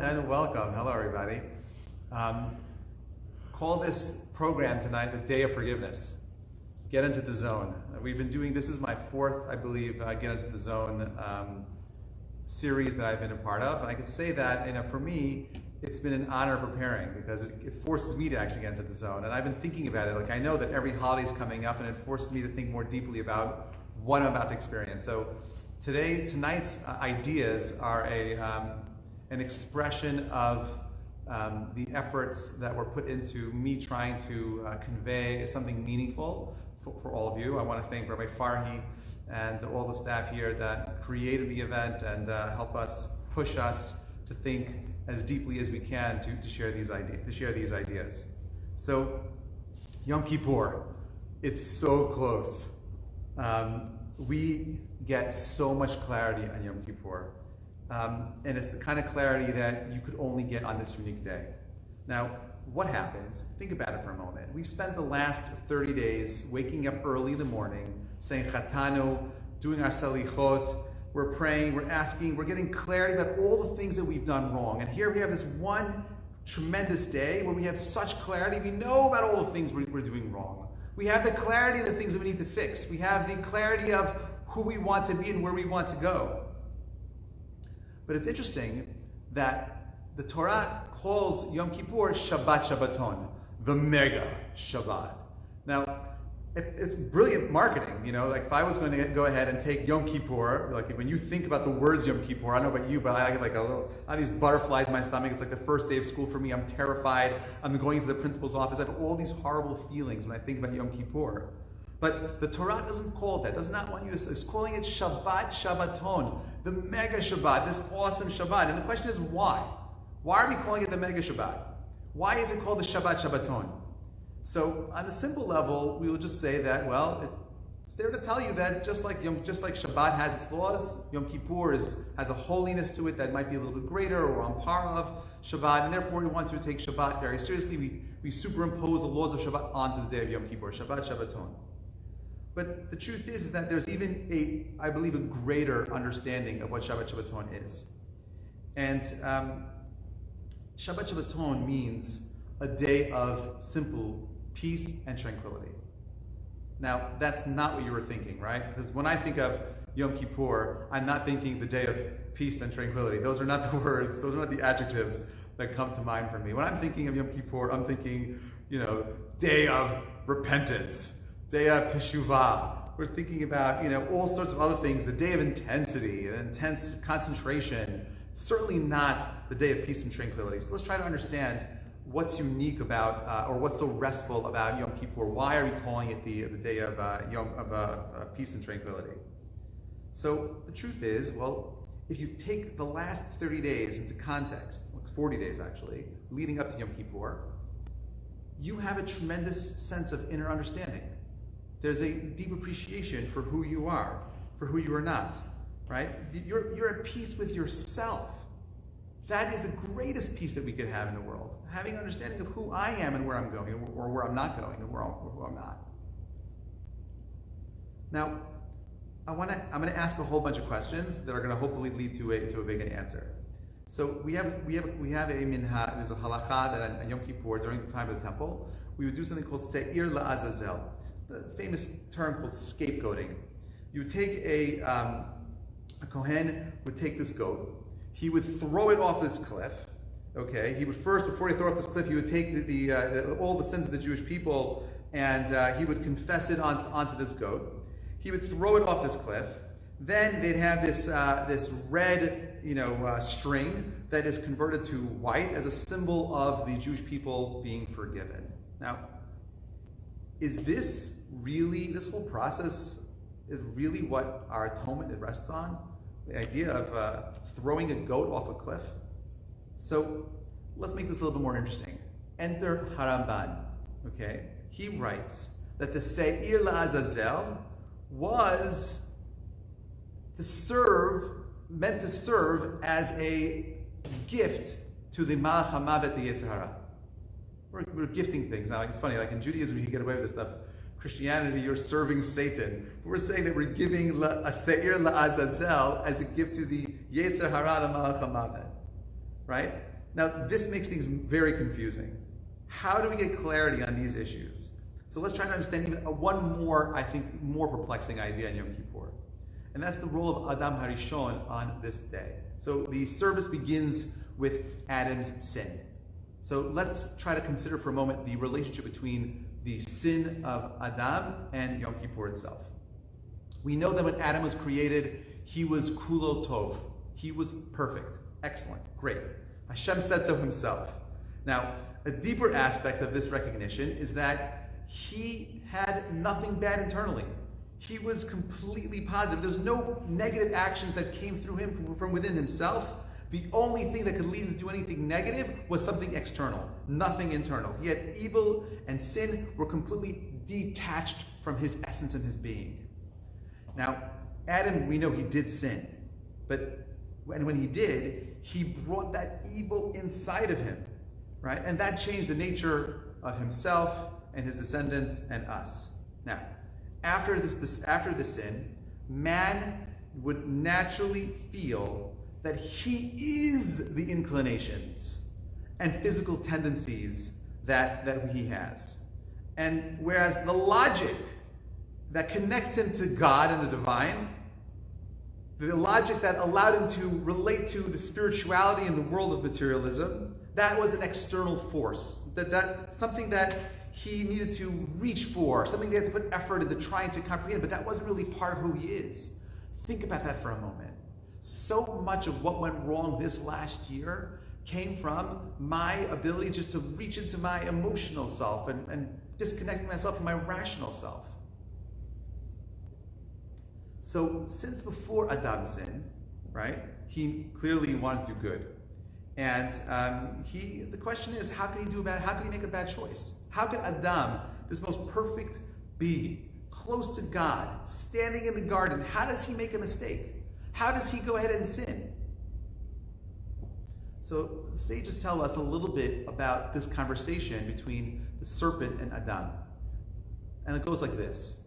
and welcome. Hello, everybody. Call this program tonight the Day of Forgiveness. Get into the zone. We've been doing, this is my fourth, I believe, Get into the Zone series that I've been a part of. And I could say that, for me, it's been an honor preparing because it forces me to actually get into the zone. And I've been thinking about it. Like, I know that every holiday's coming up and it forces me to think more deeply about what I'm about to experience. So tonight's ideas are an expression of the efforts that were put into me trying to convey something meaningful for all of you. I want to thank Rabbi Farhi and all the staff here that created the event and help us, push us to think as deeply as we can to share these ideas. So, Yom Kippur, it's so close. We get so much clarity on Yom Kippur. And it's the kind of clarity that you could only get on this unique day. Now, what happens? Think about it for a moment. We've spent the last 30 days waking up early in the morning, saying Chatanu, doing our salichot, we're praying, we're asking, we're getting clarity about all the things that we've done wrong. And here we have this one tremendous day where we have such clarity. We know about all the things we're doing wrong. We have the clarity of the things that we need to fix. We have the clarity of who we want to be and where we want to go. But it's interesting that the Torah calls Yom Kippur Shabbat Shabbaton, the mega Shabbat. Now, it's brilliant marketing, like if I was going to go ahead and take Yom Kippur, like when you think about the words Yom Kippur, I don't know about you, but I get I have these butterflies in my stomach. It's like the first day of school for me. I'm terrified. I'm going to the principal's office. I have all these horrible feelings when I think about Yom Kippur. But the Torah doesn't call it that. Does not want you to. It's calling it Shabbat Shabbaton, the mega Shabbat, this awesome Shabbat. And the question is why? Why are we calling it the mega Shabbat? Why is it called the Shabbat Shabbaton? So on a simple level, we will just say that, it's there to tell you that just like Shabbat has its laws, Yom Kippur has a holiness to it that might be a little bit greater or on par of Shabbat, and therefore he wants you to take Shabbat very seriously. We superimpose the laws of Shabbat onto the day of Yom Kippur, Shabbat Shabbaton. But the truth is that there's even I believe, a greater understanding of what Shabbat Shabbaton is. And Shabbat Shabbaton means a day of simple peace and tranquility. Now, that's not what you were thinking, right? Because when I think of Yom Kippur, I'm not thinking the day of peace and tranquility. Those are not the words, those are not the adjectives that come to mind for me. When I'm thinking of Yom Kippur, I'm thinking, day of repentance, day of teshuvah. We're thinking about, all sorts of other things, the day of intensity, and intense concentration. Certainly not the day of peace and tranquility. So let's try to understand what's unique about, or what's so restful about Yom Kippur. Why are we calling it the day of peace and tranquility? So the truth is, if you take the last 30 days into context, 40 days actually, leading up to Yom Kippur, you have a tremendous sense of inner understanding. There's a deep appreciation for who you are, for who you are not, right? You're at peace with yourself. That is the greatest peace that we could have in the world. Having an understanding of who I am and where I'm going, or where I'm not going, and who I'm not. Now, I'm going to ask a whole bunch of questions that are going to hopefully lead to a big answer. So we have a minha. There's a halacha that on Yom Kippur, during the time of the temple, we would do something called se'ir la'azazel, the famous term called scapegoating. You would take a kohen would take this goat. He would throw it off this cliff. Okay, he would first, before he throw off this cliff, he would take all the sins of the Jewish people, and he would confess it onto this goat. He would throw it off this cliff. Then they'd have this red, string that is converted to white as a symbol of the Jewish people being forgiven. Now, is this whole process is really what our atonement rests on? The idea of throwing a goat off a cliff? So let's make this a little bit more interesting. Enter Haramban. Okay, he writes that the Se'ir La'azazel was meant to serve as a gift to the Malach HaMavet, the Yetzer Hara. We're gifting things. Now, it's funny, like in Judaism, you can get away with this stuff. Christianity, you're serving Satan. But we're saying that we're giving a Se'ir La'azazel as a gift to the Yetzer Hara, the Malach HaMavet. right? Now, this makes things very confusing. How do we get clarity on these issues? So let's try to understand even one more, I think, more perplexing idea in Yom Kippur. And that's the role of Adam Harishon on this day. So the service begins with Adam's sin. So let's try to consider for a moment the relationship between the sin of Adam and Yom Kippur itself. We know that when Adam was created, he was kulo tov. He was perfect. Excellent. Great. Hashem said so himself. Now, a deeper aspect of this recognition is that he had nothing bad internally. He was completely positive. There's no negative actions that came through him from within himself. The only thing that could lead him to do anything negative was something external, nothing internal. He had evil and sin were completely detached from his essence and his being. Now, Adam, we know he did sin, but when he did, he brought that evil inside of him, right? And that changed the nature of himself and his descendants and us. Now, after the sin, man would naturally feel that he is the inclinations and physical tendencies that he has. And whereas the logic that connects him to God and the divine, the logic that allowed him to relate to the spirituality in the world of materialism, that was an external force, that something that he needed to reach for, something they had to put effort into trying to comprehend, but that wasn't really part of who he is. Think about that for a moment. So much of what went wrong this last year came from my ability just to reach into my emotional self and disconnect myself from my rational self. So since before Adam sinned, right, he clearly wanted to do good. And the question is, how can he make a bad choice? How could Adam, this most perfect being, close to God, standing in the garden, how does he make a mistake? How does he go ahead and sin? So the sages tell us a little bit about this conversation between the serpent and Adam. And it goes like this.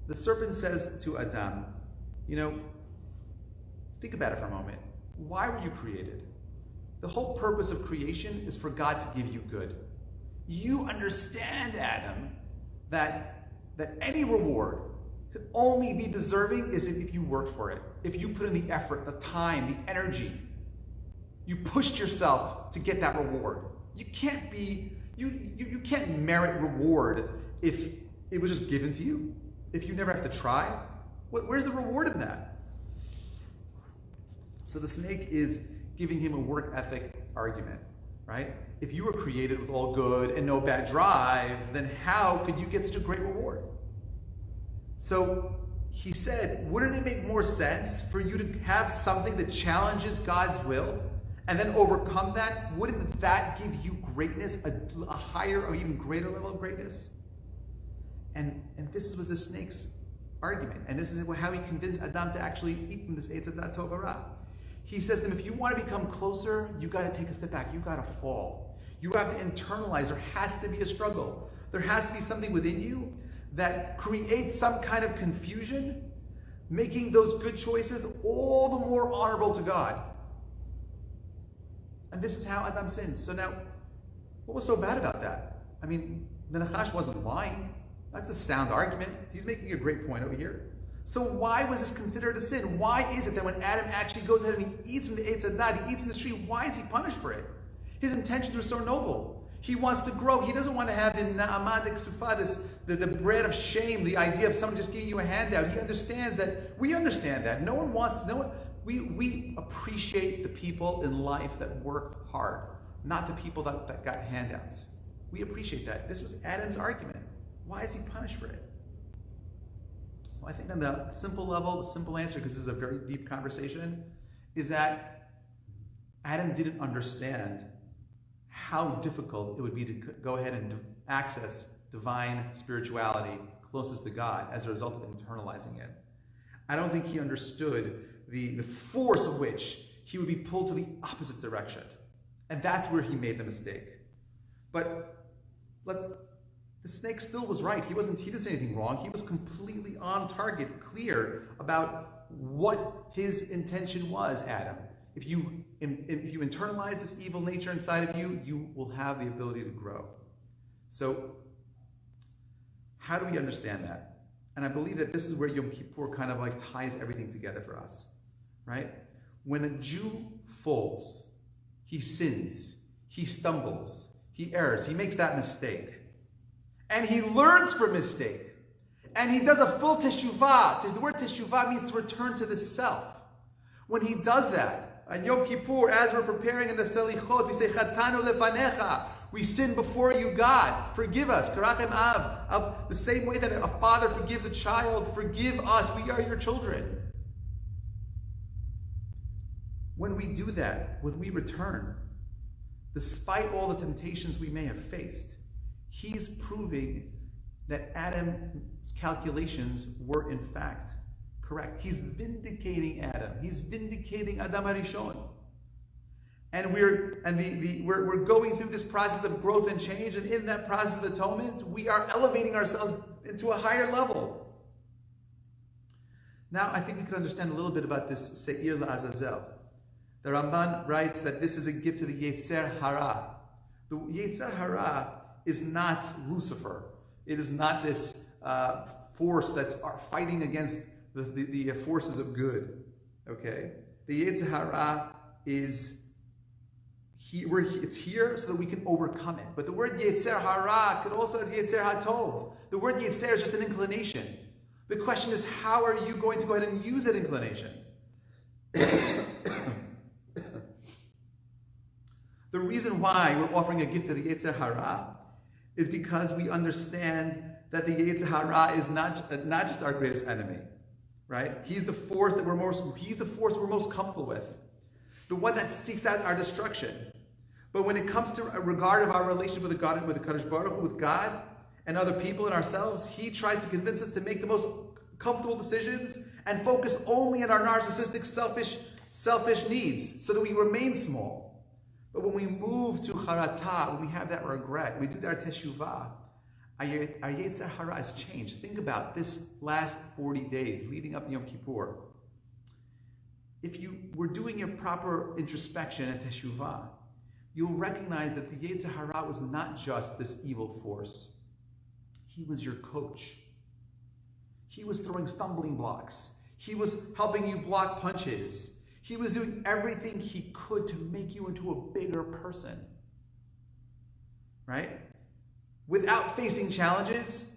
The serpent says to Adam, think about it for a moment. Why were you created? The whole purpose of creation is for God to give you good. You understand, Adam, that any reward could only be deserving is if you worked for it. If you put in the effort, the time, the energy. You pushed yourself to get that reward. You can't merit reward if it was just given to you. If you never have to try. Where's the reward in that? So the snake is giving him a work ethic argument, right? If you were created with all good and no bad drive, then how could you get such a great reward? So he said, wouldn't it make more sense for you to have something that challenges God's will and then overcome that? Wouldn't that give you greatness, a higher or even greater level of greatness? And this was the snake's argument. And this is how he convinced Adam to actually eat from this Eitz Hadat Tov Hara. He says to him, if you want to become closer, you got to take a step back. You got to fall. You have to internalize. There has to be a struggle. There has to be something within you that creates some kind of confusion, making those good choices all the more honorable to God. And this is how Adam sins. So now, what was so bad about that? I mean, the Nachash wasn't lying. That's a sound argument. He's making a great point over here. So why was this considered a sin? Why is it that when Adam actually goes ahead and he eats from the Eitz Hadat, he eats from the tree, why is he punished for it? His intentions were so noble. He wants to grow. He doesn't want to have the na'amad ksufah, the bread of shame, the idea of someone just giving you a handout. He understands that. We understand that. We appreciate the people in life that work hard, not the people that got handouts. We appreciate that. This was Adam's argument. Why is he punished for it? Well, I think on the simple level, the simple answer, because this is a very deep conversation, is that Adam didn't understand how difficult it would be to go ahead and access divine spirituality closest to God as a result of internalizing it. I don't think he understood the force of which he would be pulled to the opposite direction. And that's where he made the mistake. But the snake still was right. He didn't say anything wrong. He was completely on target, clear about what his intention was, Adam. if you internalize this evil nature inside of you, you will have the ability to grow. So how do we understand that? And I believe that this is where Yom Kippur kind of like ties everything together for us, right? When a Jew falls, he sins, he stumbles, he errs, he makes that mistake. And he learns from mistake. And he does a full teshuvah. The word teshuvah means to return to the self. When he does that, on Yom Kippur, as we're preparing in the Selichot, we say, Chatanu lefanecha. We sin before you, God. Forgive us. Karachem Av. The same way that a father forgives a child, forgive us. We are your children. When we do that, when we return, despite all the temptations we may have faced, he's proving that Adam's calculations were in fact correct. He's vindicating Adam. He's vindicating Adam HaRishon. And we're going through this process of growth and change, and in that process of atonement, we are elevating ourselves into a higher level. Now, I think we can understand a little bit about this Seir LaAzazel. The Ramban writes that this is a gift to the Yetzer Hara. The Yetzer Hara is not Lucifer. It is not this force that's fighting against the forces of good. Okay? The Yetzer Hara is it's here so that we can overcome it. But the word Yetzer Hara could also be Yetzer HaTov. The word Yetzer is just an inclination. The question is, how are you going to go ahead and use that inclination? The reason why we're offering a gift to the Yetzer Hara is because we understand that the Yetzer Hara is not just our greatest enemy, right? He's the force we're most comfortable with, the one that seeks out our destruction. But when it comes to a regard of our relationship with God, with the Kadosh Baruch Hu, with God and other people and ourselves, he tries to convince us to make the most comfortable decisions and focus only on our narcissistic, selfish needs, so that we remain small. But when we move to charata, when we have that regret, we do our teshuvah, our Yetzer Hara has changed. Think about this last 40 days leading up to Yom Kippur. If you were doing your proper introspection and teshuvah, you'll recognize that the Yetzer Hara was not just this evil force. He was your coach. He was throwing stumbling blocks. He was helping you block punches. He was doing everything he could to make you into a bigger person. Right? Without facing challenges,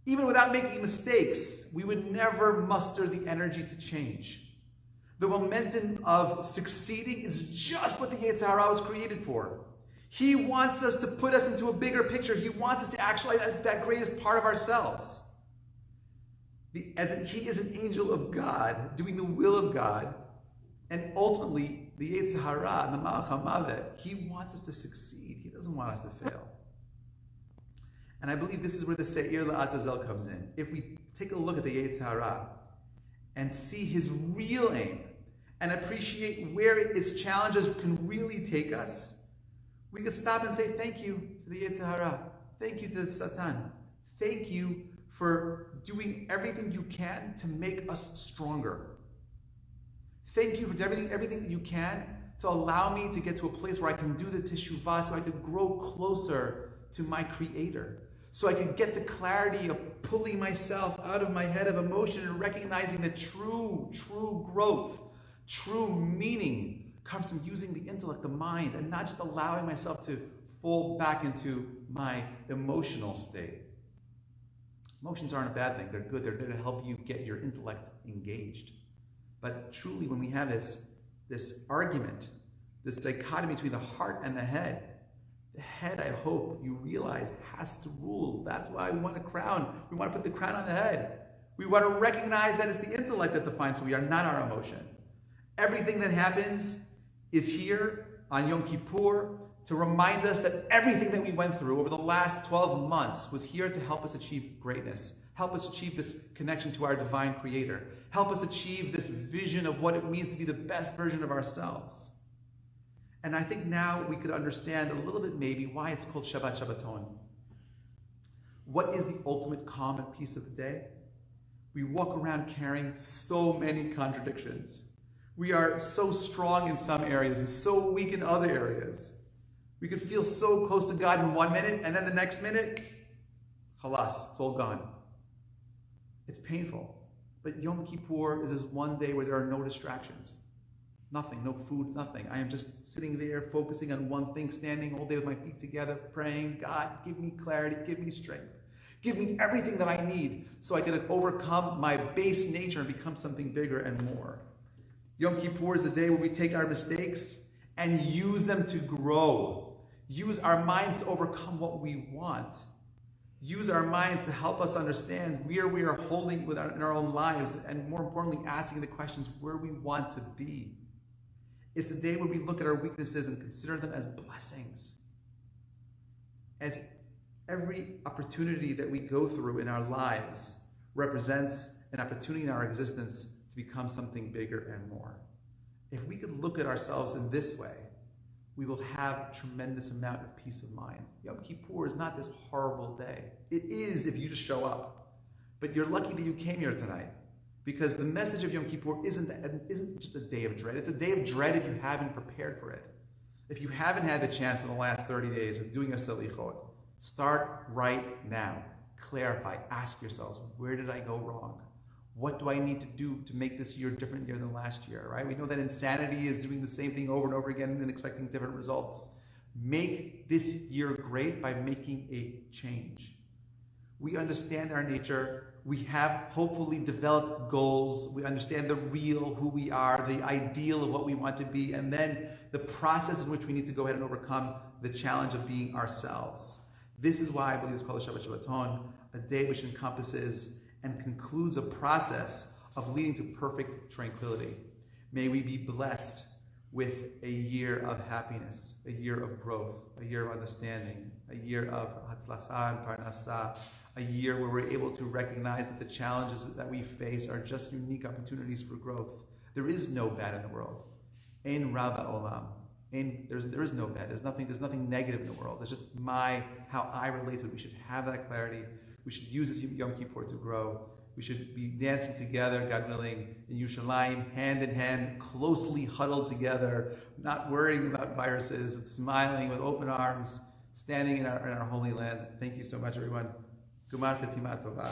even without making mistakes, we would never muster the energy to change. The momentum of succeeding is just what the Yetzer Hara was created for. He wants us to put us into a bigger picture. He wants us to actualize that greatest part of ourselves. He is an angel of God, doing the will of God, and ultimately, the Yetzer Hara, the Malach HaMavet, he wants us to succeed. He doesn't want us to fail. And I believe this is where the Seir LaAzazel comes in. If we take a look at the Yetzer Hara and see his real aim, and appreciate where its challenges can really take us, we could stop and say thank you to the Yetzer Hara. Thank you to the Satan. Thank you for doing everything you can to make us stronger. Thank you for everything that you can to allow me to get to a place where I can do the teshuvah, so I could grow closer to my Creator. So I could get the clarity of pulling myself out of my head of emotion and recognizing that true growth, true meaning comes from using the intellect, the mind, and not just allowing myself to fall back into my emotional state. Emotions aren't a bad thing. They're good. They're there to help you get your intellect engaged. But truly, when we have this argument, this dichotomy between the heart and the head, I hope you realize, has to rule. That's why we want a crown. We want to put the crown on the head. We want to recognize that it's the intellect that defines who we are, not our emotion. Everything that happens is here on Yom Kippur to remind us that everything that we went through over the last 12 months was here to help us achieve greatness, help us achieve this connection to our divine Creator, help us achieve this vision of what it means to be the best version of ourselves. And I think now we could understand a little bit maybe why it's called Shabbat Shabbaton. What is the ultimate calm and peace of the day? We walk around carrying so many contradictions. We are so strong in some areas and so weak in other areas. We could feel so close to God in 1 minute, and then the next minute, halas, it's all gone. It's painful. But Yom Kippur is this one day where there are no distractions. Nothing, no food, nothing. I am just sitting there focusing on one thing, standing all day with my feet together, praying, God, give me clarity, give me strength. Give me everything that I need so I can overcome my base nature and become something bigger and more. Yom Kippur is a day where we take our mistakes and use them to grow. Use our minds to overcome what we want. Use our minds to help us understand where we are holding in our own lives, and more importantly, asking the questions where we want to be. It's a day where we look at our weaknesses and consider them as blessings. As every opportunity that we go through in our lives represents an opportunity in our existence to become something bigger and more. If we could look at ourselves in this way, we will have a tremendous amount of peace of mind. Yom Kippur is not this horrible day. It is if you just show up. But you're lucky that you came here tonight, because the message of Yom Kippur isn't just a day of dread. It's a day of dread if you haven't prepared for it. If you haven't had the chance in the last 30 days of doing a selichot, start right now. Clarify. Ask yourselves, where did I go wrong? What do I need to do to make this year a different year than last year, right? We know that insanity is doing the same thing over and over again and expecting different results. Make this year great by making a change. We understand our nature. We have hopefully developed goals. We understand the real, who we are, the ideal of what we want to be, and then the process in which we need to go ahead and overcome the challenge of being ourselves. This is why I believe it's called a Shabbat Shabbaton, a day which encompasses and concludes a process of leading to perfect tranquility. May we be blessed with a year of happiness, a year of growth, a year of understanding, a year of hatzlacha and parnasa, a year where we're able to recognize that the challenges that we face are just unique opportunities for growth. There is no bad in the world. Ein rava olam. There is no bad. There's nothing negative in the world. It's just how I relate to it. We should have that clarity. We should use this Yom Kippur to grow. We should be dancing together, God willing, in Yerushalayim, hand in hand, closely huddled together, not worrying about viruses, but smiling with open arms, standing in our holy land. Thank you so much, everyone. Gumar Chetima Tova.